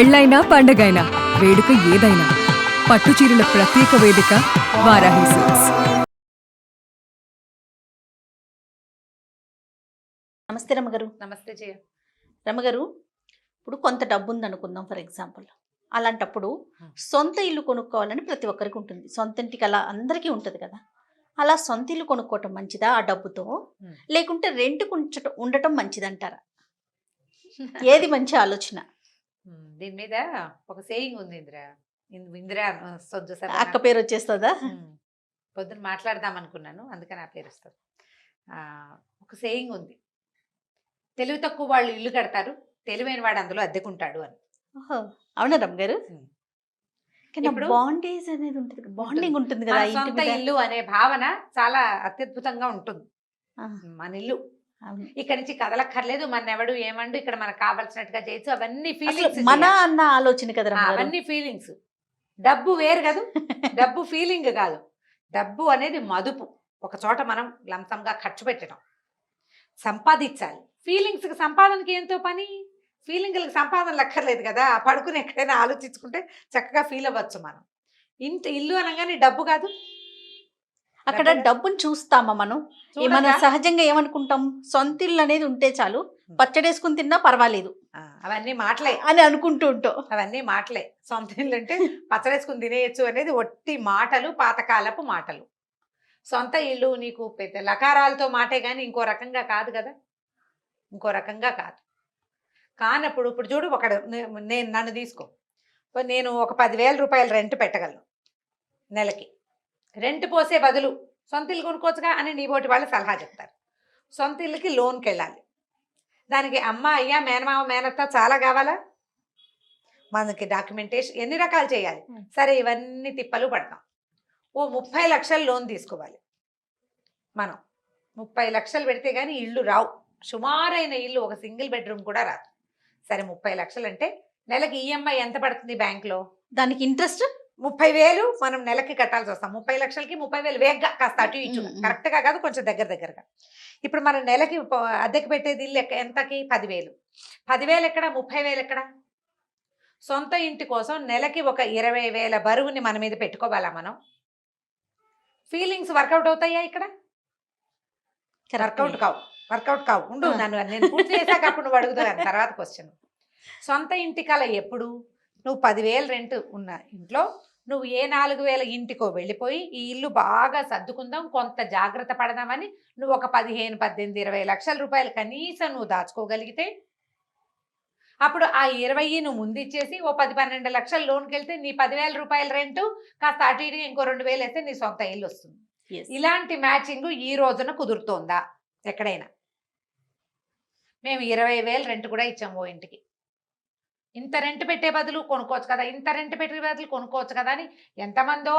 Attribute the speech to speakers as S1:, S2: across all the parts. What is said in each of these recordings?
S1: పెళ్ళైనా పండగైనా వేడుక ఏదైనా పట్టుచీరల ప్రత్యేక వేదిక వారాహి సిల్క్స్.
S2: నమస్తే రమగారు.
S3: నమస్తే జయ.
S2: రమగారు, ఇప్పుడు కొంత డబ్బు ఉంది అనుకుందాం ఫర్ ఎగ్జాంపుల్. అలాంటప్పుడు సొంత ఇల్లు కొనుక్కోవాలని ప్రతి ఒక్కరికి ఉంటుంది. సొంత ఇంటికి అలా అందరికీ ఉంటుంది కదా. అలా సొంత ఇల్లు కొనుక్కోవటం మంచిదా ఆ డబ్బుతో, లేకుంటే రెంట్కు ఉండటం మంచిదంటారా? ఏది మంచి ఆలోచన?
S3: దీని మీద ఒక సేయింగ్ ఉంది ఇందిరా
S2: అక్క పేరు వచ్చేస్తుందా?
S3: పొద్దున మాట్లాడదాం అనుకున్నాను, అందుకని ఆ పేరు వస్తుంది. ఒక సేయింగ్ ఉంది, తెలివి తక్కువ వాళ్ళు ఇల్లు కడతారు, తెలివైన వాడు అందులో అద్దెకుంటాడు అని.
S2: అవునా రమగారు?
S3: ఇప్పుడు
S2: బాండేజ్ అనేది ఉంటుంది, బాండింగ్ ఉంటుంది కదా.
S3: సొంత ఇల్లు అనే భావన చాలా అత్యద్భుతంగా ఉంటుంది. మన ఇల్లు ఇక్కడ నుంచి కదలక్కర్లేదు, మన ఎవడు ఏమండు, ఇక్కడ మనకు కావాల్సినట్టుగా చేయొచ్చు. అవన్నీ ఫీలింగ్స్,
S2: మన అన్న ఆలోచన కదా.
S3: అవన్నీ ఫీలింగ్స్. డబ్బు వేరు కదా, డబ్బు ఫీలింగ్ కాదు. డబ్బు అనేది మదుపు, ఒక చోట మనం లంసంగా ఖర్చు పెట్టడం, సంపాదించాలి. ఫీలింగ్స్కి సంపాదనకి ఏంతో పని, ఫీలింగ్లకు సంపాదన లక్కర్లేదు కదా. పడుకుని ఎక్కడైనా ఆలోచించుకుంటే చక్కగా ఫీల్ అవ్వచ్చు మనం. ఇల్లు అనగానే డబ్బు కాదు,
S2: అక్కడ డబ్బుని చూస్తామా మనం? మనం సహజంగా ఏమనుకుంటాం, సొంత ఇల్లు అనేది ఉంటే చాలు, పచ్చడేసుకుని తిన్నా పర్వాలేదు,
S3: అవన్నీ మాటలే
S2: అని అనుకుంటూ ఉంటాం.
S3: అవన్నీ మాటలే. సొంత ఇల్లు అంటే పచ్చడేసుకుని తినేయచ్చు అనేది ఒట్టి మాటలు, పాతకాలపు మాటలు. సొంత ఇల్లు నీకు పెద్ద లకారాలతో మాటే కానీ ఇంకో రకంగా కాదు కదా, ఇంకో రకంగా కాదు. కానప్పుడు ఇప్పుడు చూడు, నేను నన్ను తీసుకో, నేను ఒక 10,000 రూపాయలు రెంట్ పెట్టగలను నెలకి. రెంట్ పోసే బదులు సొంత ఇల్లు కొనుక్కోవచ్చుగా అని నీ బోటి వాళ్ళు సలహా చెప్తారు. సొంత ఇల్లుకి లోన్కి వెళ్ళాలి, దానికి అమ్మ అయ్యా మేనమామ మేనత్త చాలా కావాలా, మనకి డాక్యుమెంటేషన్ ఎన్ని రకాలు చేయాలి. సరే, ఇవన్నీ తిప్పలు పడతాం. ఓ 30 లక్షలు లోన్ తీసుకోవాలి మనం. 30 లక్షలు పెడితే కానీ ఇల్లు రావు, సుమారైన ఇల్లు ఒక సింగిల్ బెడ్రూమ్ కూడా రాదు. సరే, 30 లక్షలు అంటే నెలకి ఈఎంఐ ఎంత పడుతుంది బ్యాంక్లో?
S2: దానికి ఇంట్రెస్ట్
S3: 30,000 మనం నెలకి కట్టాల్సి వస్తాం. 30 లక్షలకి 30,000 వేగంగా, కాస్త అటు ఇటు, కరెక్ట్గా కాదు, కొంచెం దగ్గరగా. ఇప్పుడు మనం నెలకి అద్దెకి పెట్టేది ఇల్లు ఎంతకి? 10,000. 10,000 ఎక్కడ, 30,000 ఎక్కడ? సొంత ఇంటి కోసం నెలకి ఒక 20,000 బరువుని మన మీద పెట్టుకోవాలా మనం? ఫీలింగ్స్ వర్కౌట్ అవుతాయా ఇక్కడ? వర్కౌట్ కావు. ఉండు, నేను పూర్తి చేశాక అప్పుడు నువ్వు అడుగుతావు తర్వాత క్వశ్చన్. సొంత ఇంటి కల ఎప్పుడు? నువ్వు 10,000 రెంట్ ఉన్న ఇంట్లో నువ్వు ఏ 4,000 ఇంటికో వెళ్ళిపోయి ఈ ఇల్లు బాగా సర్దుకుందాం, కొంత జాగ్రత్త పడదామని నువ్వు ఒక 15, 18, 20 లక్షల రూపాయలు కనీసం నువ్వు దాచుకోగలిగితే, అప్పుడు ఆ 20 నువ్వు ముందు ఇచ్చేసి ఓ 10, 12 లక్షలు లోన్కి వెళ్తే నీ 10,000 రూపాయల రెంటు కాస్త అటు ఇటుగా ఇంకో 2,000 వేస్తే నీ సొంత ఇల్లు వస్తుంది. ఇలాంటి మ్యాచింగ్ ఈ రోజున కుదురుతోందా ఎక్కడైనా? మేము 20,000 రెంట్ కూడా ఇచ్చాము ఓ ఇంటికి. ఇంత రెంట్ పెట్టే బదులు కొనుక్కోవచ్చు కదా, ఇంత రెంట్ పెట్టే బదులు కొనుక్కోవచ్చు కదా అని ఎంతమందో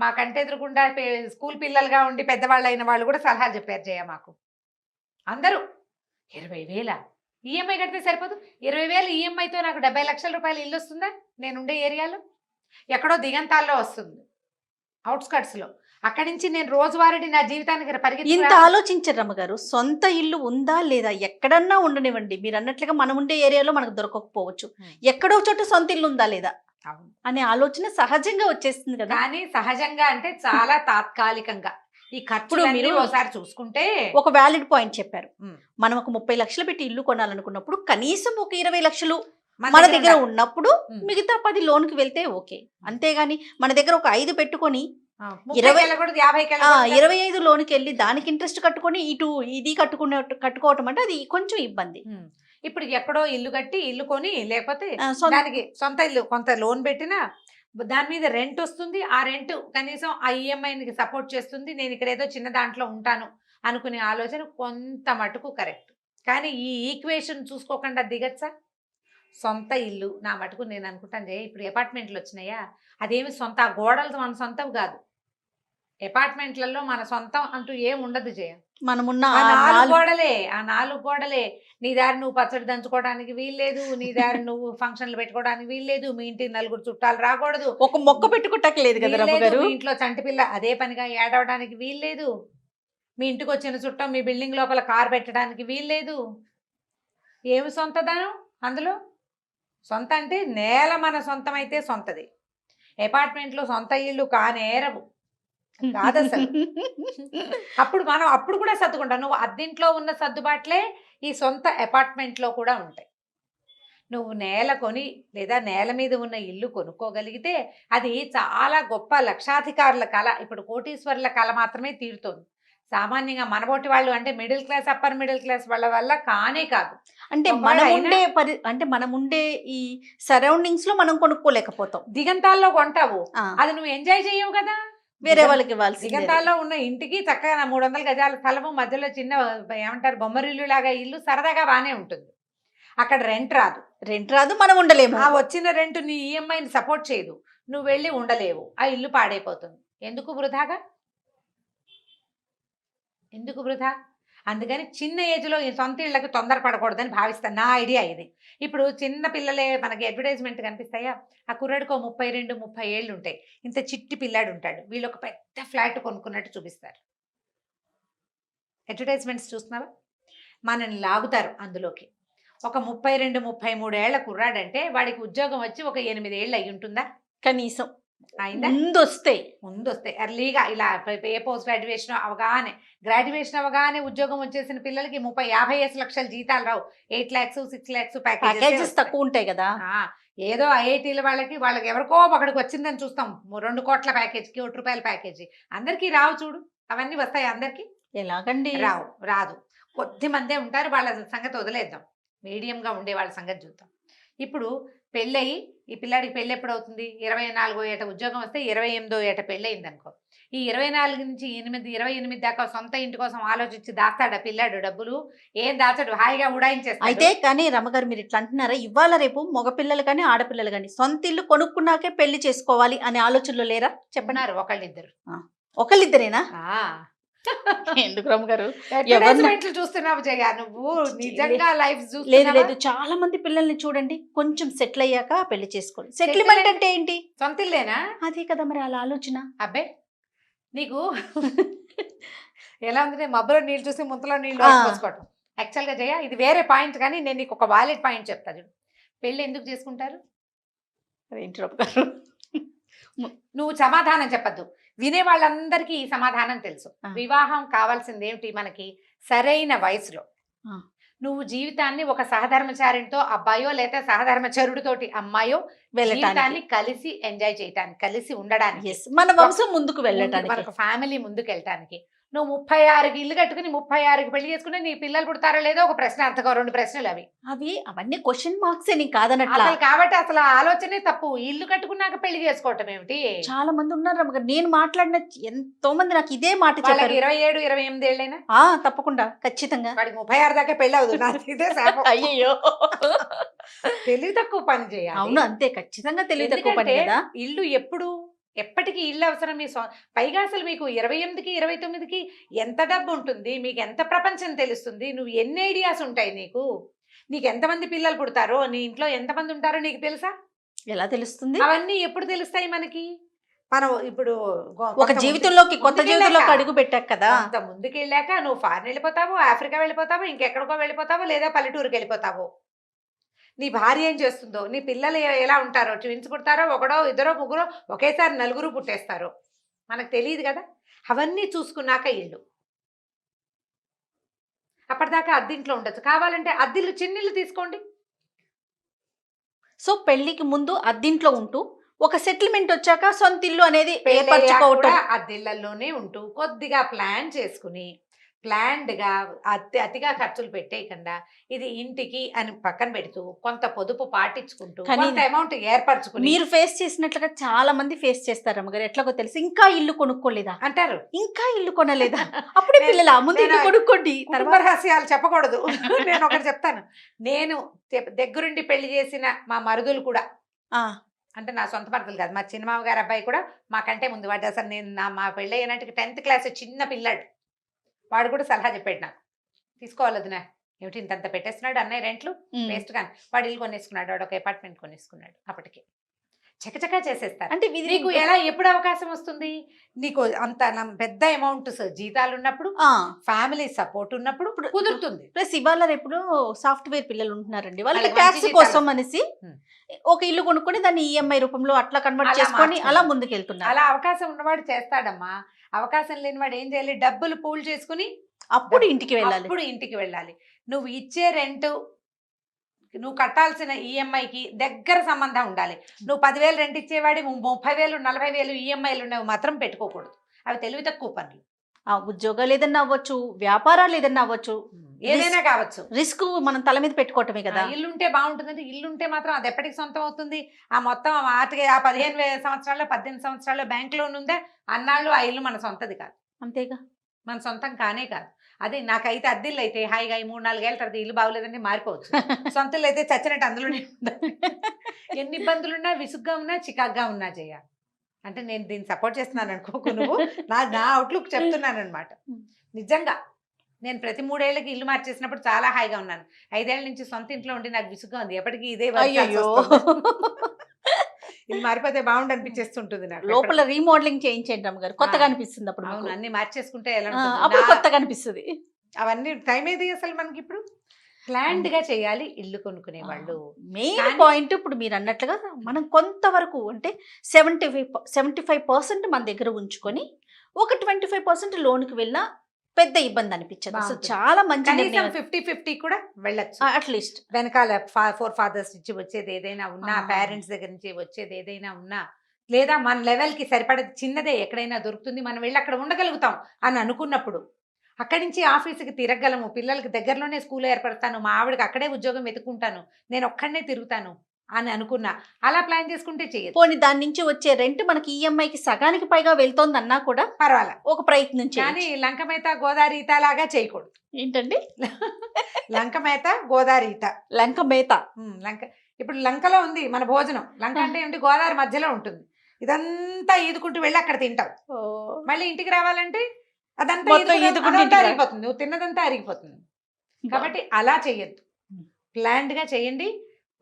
S3: మాకంటే ఎదురుకుండా స్కూల్ పిల్లలుగా ఉండి పెద్దవాళ్ళు అయిన వాళ్ళు కూడా సలహాలు చెప్పారు జయ మాకు. అందరూ 20,000 ఈఎంఐ కడితే సరిపోదు. 20,000 ఈఎంఐతో నాకు 70 లక్షల రూపాయలు ఇల్లు వస్తుందా? నేనుండే ఏరియాలో ఎక్కడో దిగంతాల్లో వస్తుంది, అవుట్స్కట్స్లో. అక్కడి నుంచి నేను రోజువారీ నా జీవితానికి పరిగెత్తి.
S2: ఇంత ఆలోచించారు రమ్మగారు, సొంత ఇల్లు ఉందా లేదా? ఎక్కడన్నా ఉండనివ్వండి, మీరు అన్నట్లుగా మనం ఉండే ఏరియాలో మనకు దొరకకపోవచ్చు, ఎక్కడో చోట సొంత ఇల్లు ఉందా లేదా అనే ఆలోచన సహజంగా వచ్చేస్తుంది కదా.
S3: కానీ సహజంగా అంటే చాలా తాత్కాలికంగా. ఈ ఖర్చులు మీరు ఒకసారి చూసుకుంటే
S2: ఒక వ్యాలిడ్ పాయింట్ చెప్పారు. మనం ఒక 30 లక్షలు పెట్టి ఇల్లు కొనాలనుకున్నప్పుడు కనీసం ఒక 20 లక్షలు మన దగ్గర ఉన్నప్పుడు మిగతా 10 లోన్కి వెళ్తే ఓకే. అంతేగాని మన దగ్గర ఒక 5 పెట్టుకొని 25 లోన్కి వెళ్ళి దానికి ఇంట్రెస్ట్ కట్టుకొని ఇటు ఇది కట్టుకోవటం అంటే అది కొంచెం ఇబ్బంది.
S3: ఇప్పుడు ఎక్కడో ఇల్లు కట్టి ఇల్లు కొని, లేకపోతే దానికి సొంత ఇల్లు కొంత లోన్ పెట్టినా దాని మీద రెంట్ వస్తుంది, ఆ రెంట్ కనీసం ఆ ఈఎంఐకి సపోర్ట్ చేస్తుంది, నేను ఇక్కడ ఏదో చిన్న దాంట్లో ఉంటాను అనుకునే ఆలోచన కొంత మటుకు కరెక్ట్. కానీ ఈ ఈక్వేషన్ చూసుకోకుండా దిగచ్చా? సొంత ఇల్లు నా మటుకు నేను అనుకుంటాను జయ, ఇప్పుడు అపార్ట్మెంట్లు వచ్చినాయా, అదేమి సొంత గోడలు మన సొంతం కాదు. అపార్ట్మెంట్లలో మన సొంతం అంటూ ఏం ఉండదు జయ.
S2: మనమున్న
S3: ఆ 4 గోడలే. నీ దారి నువ్వు పచ్చడి దంచుకోవడానికి వీల్లేదు, నీ దారి నువ్వు ఫంక్షన్లు పెట్టుకోవడానికి వీల్లేదు, మీ ఇంటికి 4 చుట్టాలు రాకూడదు,
S2: ఒక మొక్క పెట్టుకోవట్లేదు కదా,
S3: మీ ఇంట్లో చంటి పిల్ల అదే పనిగా ఏడవడానికి వీల్లేదు, మీ ఇంటికి వచ్చిన చుట్టం మీ బిల్డింగ్ లోపల కారు పెట్టడానికి వీల్లేదు. ఏమి సొంతదానం అందులో? సొంత అంటే నేల మన సొంతం అయితే సొంతది. అపార్ట్మెంట్లో సొంత ఇల్లు కానేరవు కాదు అసలు. అప్పుడు కూడా సర్దుకుంటాం. నువ్వు అద్దింట్లో ఉన్న సర్దుబాట్లే ఈ సొంత అపార్ట్మెంట్లో కూడా ఉంటాయి. నువ్వు నేల కొని లేదా నేల మీద ఉన్న ఇల్లు కొనుక్కోగలిగితే అది చాలా గొప్ప లక్షాధికారుల కళ. ఇప్పుడు కోటీశ్వరుల కళ మాత్రమే తీరుతుంది. సామాన్యంగా మనబోటి వాళ్ళు అంటే middle class, upper middle class వాళ్ళ వల్ల కానే కాదు.
S2: అంటే మనం ఉండే ఈ సరౌండింగ్స్ లో మనం కొనుక్కోలేకపోతాం.
S3: దిగంతాల్లో కొంటావు, అది నువ్వు ఎంజాయ్ చేయవు కదా,
S2: వేరే వాళ్ళకి ఇవ్వాల్సి.
S3: దిగంతాల్లో ఉన్న ఇంటికి చక్కగా 300 గజాల స్థలము, మధ్యలో చిన్న ఏమంటారు బొమ్మరిల్లు లాగా ఇల్లు సరదాగా బాగానే ఉంటుంది. అక్కడ రెంట్ రాదు, మనం ఉండలేము. ఆ వచ్చిన రెంట్ నీ ఈఎంఐని సపోర్ట్ చేయదు, నువ్వు వెళ్ళి ఉండలేవు, ఆ ఇల్లు పాడైపోతుంది. ఎందుకు వృధా? అందుకని చిన్న ఏజ్లో ఈ సొంత ఇళ్ళకి తొందరపడకూడదని భావిస్తాను. నా ఐడియా ఇది. ఇప్పుడు చిన్న పిల్లలే మనకి అడ్వర్టైజ్మెంట్ కనిపిస్తాయా, ఆ కుర్రాడికో 32-30 ఏళ్ళు ఉంటాయి, ఇంత చిట్టి పిల్లాడు ఉంటాడు, వీళ్ళు ఒక పెద్ద ఫ్లాట్ కొనుక్కున్నట్టు చూపిస్తారు. అడ్వర్టైజ్మెంట్స్ చూస్తున్నావా? మనల్ని లాగుతారు అందులోకి. ఒక 32-33 ఏళ్ల కుర్రాడంటే వాడికి ఉద్యోగం వచ్చి ఒక 8 ఏళ్ళు అయి ఉంటుందా
S2: కనీసం?
S3: అయిందా? ముందొస్తే ఎర్లీగా ఇలా ఏ పోస్ట్ గ్రాడ్యుయేషన్ అవగానే ఉద్యోగం వచ్చేసిన పిల్లలకి 30-50 లక్షల జీతాలు రావు. 8 lakhs 6 lakhs
S2: ప్యాకేజెస్ తక్కువ ఉంటాయి కదా.
S3: ఏదో ఐఐటీల వాళ్ళకి ఎవరికో ఒకడికి వచ్చిందని చూస్తాం. 2 కోట్ల ప్యాకేజ్, 1 కోటి రూపాయల ప్యాకేజీ. అందరికీ రావు చూడు. అవన్నీ వస్తాయి అందరికి?
S2: ఎలాగండి?
S3: రాదు. కొద్ది మందే ఉంటారు. వాళ్ళ సంగతి వదిలేద్దాం, మీడియంగా ఉండే వాళ్ళ సంగతి చూద్దాం. ఇప్పుడు పెళ్ళయి ఈ పిల్లాడికి పెళ్ళి ఎప్పుడు అవుతుంది? 24వ ఏట ఉద్యోగం వస్తే 28వ ఏట పెళ్ళయింది అనుకో. ఈ 24 నుంచి 28 దాకా సొంత ఇంటి కోసం ఆలోచించి దాస్తాడా పిల్లాడు డబ్బులు? ఏం దాచాడు, హాయిగా ఉడాయించేస్తాడు.
S2: అయితే కానీ రమ్మగారు మీరు ఇట్లా అంటున్నారా, ఇవాళ రేపు మగపిల్లలు కానీ ఆడపిల్లలు కానీ సొంత ఇల్లు కొనుక్కున్నాకే పెళ్లి చేసుకోవాలి అనే ఆలోచనలో లేరా?
S3: చెప్పన్నారు
S2: ఒకళ్ళిద్దరేనా? ఎందుకు రమ్మగారు
S3: చూస్తున్నావు జయ, నువ్వు నిజంగా లైఫ్
S2: లేదు. చాలా మంది పిల్లల్ని చూడండి, కొంచెం సెటిల్ అయ్యాక పెళ్లి చేసుకోండి. సెటిల్మెంట్ అంటే ఏంటి?
S3: సొంత ఇల్లేనా?
S2: అదే కదా మరి అలా ఆలోచన.
S3: అబ్బే నీకు ఎలా ఉంది, మబ్బులో నీళ్ళు చూసి ముంతలో నీళ్ళు పోసుకోవటం. యాక్చువల్గా జయ ఇది వేరే పాయింట్, కానీ నేను నీకు ఒక వాలిడ్ పాయింట్ చెప్తా చూడు. పెళ్ళి ఎందుకు చేసుకుంటారు? నువ్వు సమాధానం చెప్పద్దు, వినే వాళ్ళందరికీ ఈ సమాధానం తెలుసు. వివాహం కావాల్సింది ఏమిటి మనకి? సరైన వయసులో నువ్వు జీవితాన్ని ఒక సహధర్మచారితో అబ్బాయో లేదా సహధర్మచరుడితోటి అమ్మాయో జీవితాన్ని కలిసి ఎంజాయ్ చేయటానికి, కలిసి ఉండడానికి,
S2: మన వంశం ముందుకు వెళ్ళటానికి,
S3: మనకు ఫ్యామిలీ ముందుకు వెళ్ళటానికి. నువ్వు 36కి ఇల్లు కట్టుకుని 36కి పెళ్లి చేసుకుంటే నీ పిల్లలు పుడతారో లేదో ఒక ప్రశ్న, అర్థకో 2 ప్రశ్నలు
S2: అవన్నీ క్వశ్చన్ మార్క్స్ కాదనట్లా.
S3: కాబట్టి అసలు ఆలోచనే తప్పు. ఇల్లు కట్టుకున్నాక పెళ్లి చేసుకోవటం ఏమిటి?
S2: చాలా మంది ఉన్నారు నేను మాట్లాడిన ఎంతో మంది నాకు ఇదే మాట చెప్పారు.
S3: 27-28 ఏళ్ళైనా
S2: తప్పకుండా ఖచ్చితంగా.
S3: వాడికి 36 దాకా పెళ్లి అవుతుంది. ఇదే శాపం.
S2: అయ్యో,
S3: తెలివి తక్కువ పని చేయాలి.
S2: అవును అంతే, ఖచ్చితంగా తెలివి తక్కువ పని కదా.
S3: ఇల్లు ఎప్పటికీ ఇల్లు అవసరం. పైగా అసలు మీకు 28కి 29కి ఎంత డబ్బు ఉంటుంది, మీకు ఎంత ప్రపంచం తెలుస్తుంది, నువ్వు ఎన్ని ఐడియాస్ ఉంటాయి నీకు ఎంతమంది పిల్లలు పుడతారో, నీ ఇంట్లో ఎంతమంది ఉంటారో నీకు తెలుసా?
S2: ఎలా తెలుస్తుంది?
S3: అవన్నీ ఎప్పుడు తెలుస్తాయి మనకి? మనం ఇప్పుడు
S2: ఒక జీవితంలోకి, కొత్త జీవితంలోకి అడుగు పెట్టాక కదా.
S3: అంత ముందుకు వెళ్ళాక నువ్వు ఫారెన్ వెళ్ళిపోతావు, ఆఫ్రికా వెళ్ళిపోతావు, ఇంకెక్కడికో వెళ్ళిపోతావు, లేదా పల్లెటూరుకి వెళ్ళిపోతావు. నీ భార్య ఏం చేస్తుందో, నీ పిల్లలు ఎలా ఉంటారో, ట్విన్స్ పుడతారో, 1, 2, 3, ఒకేసారి 4 పుట్టేస్తారో మనకు తెలియదు కదా. అవన్నీ చూసుకున్నాక ఇల్లు. అప్పటిదాకా అద్దింట్లో ఉండొచ్చు, కావాలంటే అద్దిల్లు చిన్నిల్లు తీసుకోండి.
S2: సో పెళ్లికి ముందు అద్దింట్లో ఉంటూ ఒక సెటిల్మెంట్ వచ్చాక సొంత ఇల్లు అనేది ఏర్పరచుకోవటం,
S3: అద్దిళ్లలోనే ఉంటూ కొద్దిగా ప్లాన్ చేసుకుని ప్లాన్డ్గా అతిగా ఖర్చులు పెట్టేయకుండా ఇది ఇంటికి అని పక్కన పెడుతూ కొంత పొదుపు పాటించుకుంటూ కొంత అమౌంట్ ఏర్పరచుకుని.
S2: మీరు ఫేస్ చేసినట్లుగా చాలా మంది ఫేస్ చేస్తారు అమ్మగారు. ఎట్లాగో తెలుసు, ఇంకా ఇల్లు కొనుక్కోలేదా అంటారు, ఇంకా ఇల్లు కొనలేదా, అప్పుడే పిల్లల ముందు ఇల్లు కొనుక్కోండి.
S3: కుటుంబ రహస్యాలు చెప్పకూడదు. నేను ఒకటి చెప్తాను, నేను దగ్గరుండి పెళ్లి చేసిన మా మరుదులు కూడా, అంటే నా సొంత మరుదులు కాదు, మా చిన్నమామ గారి అబ్బాయి కూడా మాకంటే ముందు వాడు. అసలు మా పెళ్ళి అయినట్టుగా 10th క్లాస్ చిన్న పిల్లాడు, వాడు కూడా సలహా చెప్పాడు నాకు, తీసుకోవాలి వదినా, ఏమిటి ఇంతంత పెట్టేస్తున్నాడు అన్నయ్య రెంట్లు వేస్ట్ కానీ. వాడు ఇల్లు కొనేసుకున్నాడు, వాడు ఒక అపార్ట్మెంట్ కొనేసుకున్నాడు. అప్పటికి చకచకా చేసేస్తారు.
S2: అంటే ఇది
S3: నీకు ఎలా ఎప్పుడు అవకాశం వస్తుంది? నీకు అంత పెద్ద అమౌంట్ జీతాలు ఉన్నప్పుడు, ఫ్యామిలీ సపోర్ట్ ఉన్నప్పుడు కుదురుతుంది.
S2: ప్లస్ ఇవాళ రేపు సాఫ్ట్వేర్ పిల్లలు ఉంటున్నారండి, వాళ్ళకి
S3: వాళ్ళకి
S2: ట్యాక్స్
S3: మంచి
S2: కోసం
S3: జీతాలు.
S2: అనేసి
S3: Hmm.
S2: ఒక ఇల్లు కొనుక్కొని దాన్ని ఈఎంఐ రూపంలో అట్లా కన్వర్ట్
S3: అలా
S2: చేసుకొని
S3: మార్చుకుంటారు.
S2: అలా ముందుకెళ్తున్నారు.
S3: అలా అవకాశం ఉన్నవాడు చేస్తాడమ్మా. అవకాశం లేనివాడు ఏం చేయాలి? డబ్బులు పూల్ చేసుకుని
S2: అప్పుడు ఇంటికి వెళ్ళాలి.
S3: అప్పుడు ఇంటికి వెళ్ళాలి. నువ్వు ఇచ్చే రెంట్, నువ్వు కట్టాల్సిన ఈఎంఐకి దగ్గర సంబంధం ఉండాలి. నువ్వు 10,000 రెంట్ ఇచ్చేవాడి 30,000 40,000 ఈఎంఐలు ఉన్నవి మాత్రం పెట్టుకోకూడదు. అవి తెలివి తక్కువ పనులు.
S2: ఆ ఉద్యోగాలు ఏదన్నా అవ్వచ్చు, వ్యాపారాలు ఏదన్నా అవ్వచ్చు,
S3: ఏదైనా కావచ్చు.
S2: రిస్క్ మనం తల మీద పెట్టుకోవటమే కదా.
S3: ఇల్లుంటే బాగుంటుందంటే ఇల్లుంటే మాత్రం అది ఎప్పటికి సొంతం అవుతుంది? ఆ మొత్తం ఆటకి ఆ 15 సంవత్సరాల్లో 18 సంవత్సరాల్లో బ్యాంక్ లోన్ ఉందే అన్నాళ్ళు ఆ ఇల్లు మన సొంతది కాదు.
S2: అంతేగా.
S3: మన సొంతం కానే కాదు. అదే నాకైతే అద్దెళ్ళు అయితే హాయిగా 3-4 ఏళ్ళ తర్వాత ఇల్లు బాగోలేదంటే మారిపోవచ్చు. సొంతలు అయితే చచ్చినట్టు అందులోనే ఉండాలి. ఎన్ని ఇబ్బందులున్నా, విసుగ్గా ఉన్నా, చికాగ్గా ఉన్నా చేయ. అంటే నేను దీన్ని సపోర్ట్ చేస్తున్నాను అనుకోకు నువ్వు, నా అవుట్లుక్ చెప్తున్నాను అనమాట. నిజంగా నేను ప్రతి 3 ఏళ్ళకి ఇల్లు మార్చేసినప్పుడు చాలా హాయిగా ఉన్నాను. 5 ఏళ్ళ నుంచి సొంత ఇంట్లో ఉండి నాకు విసుగ్గా ఉంది. ఎప్పటికీ ఇదే
S2: అయ్యో,
S3: ఇల్లు మారిపోతే బాగుండు అనిపించేస్తుంటుంది నాకు.
S2: లోపల రీమోడలింగ్ చేయించండి రమ్మగారు, కొత్తగా అనిపిస్తుంది అప్పుడు.
S3: అవును, అన్ని మార్చేసుకుంటే ఎలా
S2: అప్పుడు
S3: ఉంటుంది?
S2: కొత్తగా అనిపిస్తుంది.
S3: అవన్నీ టైం ఏది అసలు మనకి? ఇప్పుడు ప్లాన్డ్ గా చేయాలి ఇల్లు కొనుక్కునే వాళ్ళు.
S2: మెయిన్ పాయింట్ ఇప్పుడు మీరు అన్నట్లుగా మనం కొంతవరకు అంటే 75% మన దగ్గర ఉంచుకొని ఒక 25% లోన్కి వెళ్ళినా పెద్ద ఇబ్బంది అనిపించదు. అసలు
S3: బాగుంటుంది.
S2: చాలా మంచి
S3: కనీసం 50-50 కూడా వెళ్ళొచ్చు.
S2: అట్లీస్ట్
S3: వెనకాల 4 ఫాదర్స్ నుంచి వచ్చేది ఏదైనా ఉన్నా, పేరెంట్స్ దగ్గర నుంచి వచ్చేది ఏదైనా ఉన్నా, లేదా మన లెవెల్ కి సరిపడేది చిన్నదే ఎక్కడైనా దొరుకుతుంది, మనం వెళ్ళి అక్కడ ఉండగలుగుతాం అని అనుకున్నప్పుడు అక్కడి నుంచి ఆఫీస్కి తిరగలము, పిల్లలకి దగ్గరలోనే స్కూల్ ఏర్పడతాను, మా ఆవిడకి అక్కడే ఉద్యోగం వెతుకుంటాను, నేను ఒక్కడనే తిరుగుతాను అని అనుకున్నా, అలా ప్లాన్ చేసుకుంటే చేయదు.
S2: పోనీ దాని నుంచి వచ్చే రెంట్ మనకి ఈఎంఐకి సగానికి పైగా వెళ్తోంది అన్నా కూడా
S3: పర్వాలా.
S2: ఒక ప్రయత్నం
S3: కానీ
S2: చేయాలి.
S3: లంకమేత గోదావరి ఈత లాగా చేయకూడదు.
S2: ఏంటండి
S3: లంకమేత గోదావరి ఈత.
S2: లంక మేత.
S3: లంక ఇప్పుడు లంకలో ఉంది మన భోజనం. లంక అంటే ఏంటి? గోదావరి మధ్యలో ఉంటుంది. ఇదంతా ఈదుకుంటూ వెళ్ళి అక్కడ తింటావు. మళ్ళీ ఇంటికి రావాలంటే అదంతా
S2: మొత్తం ఈదుకుంటూ ఇంటికి రా.
S3: అరిగిపోతుంది, నువ్వు తిన్నదంతా అరిగిపోతుంది. కాబట్టి అలా చెయ్యొద్దు. ప్లాన్డ్ గా చేయండి,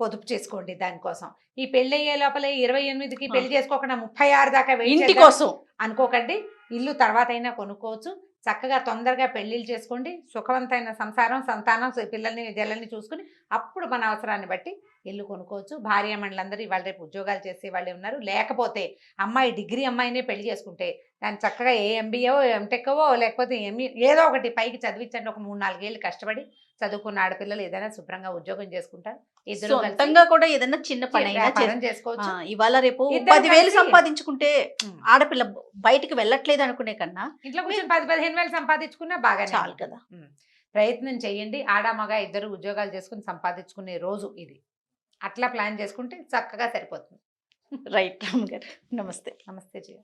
S3: పొదుపు చేసుకోండి దానికోసం. ఈ పెళ్లి అయ్యే లోపల 28కి పెళ్లి చేసుకోకుండా 36 దాకా వెయిట్
S2: ఇంటి
S3: చేద్దాం
S2: కోసం
S3: అనుకోకండి. ఇల్లు తర్వాత అయినా కొనుక్కోవచ్చు. చక్కగా తొందరగా పెళ్లిళ్ళు చేసుకోండి. సుఖవంతమైన సంసారం, సంతానం, పిల్లల్ని జల్లల్ని చూసుకుని అప్పుడు మన అవసరాన్ని బట్టి ఇల్లు కొనుక్కోవచ్చు. భార్యామణులందరూ ఇవాళ రేపు ఉద్యోగాలు చేసే వాళ్ళే ఉన్నారు. లేకపోతే అమ్మాయి డిగ్రీ అమ్మాయినే పెళ్లి చేసుకుంటే దాన్ని చక్కగా ఏ ఎంబీఏ ఎంటెక్కవో లేకపోతే ఏదో ఒకటి పైకి చదివించండి. ఒక 3-4 ఏళ్ళు కష్టపడి చదువుకున్న ఆడపిల్లలు ఏదైనా శుభ్రంగా ఉద్యోగం చేసుకుంటారు. ఇద్దరు
S2: సొంతంగా కూడా ఏదైనా చిన్న పని అయినా
S3: చేసుకోవచ్చు.
S2: ఇవాళ రేపు
S3: ఇద్దరు
S2: 10,000
S3: కలిసి
S2: సంపాదించుకుంటే ఆడపిల్ల బయటికి వెళ్ళట్లేదు అనుకునే కన్నా
S3: ఇంట్లో కొంచెం 10-15 వేలు సంపాదించుకున్నా బాగా
S2: చాలు కదా.
S3: ప్రయత్నం చేయండి. ఆడ మగ ఇద్దరు ఉద్యోగాలు చేసుకుని సంపాదించుకునే రోజు ఇది. అట్లా ప్లాన్ చేసుకుంటే చక్కగా సరిపోతుంది.
S2: రైట్ రామ్ గారు, నమస్తే.
S3: నమస్తే జయ.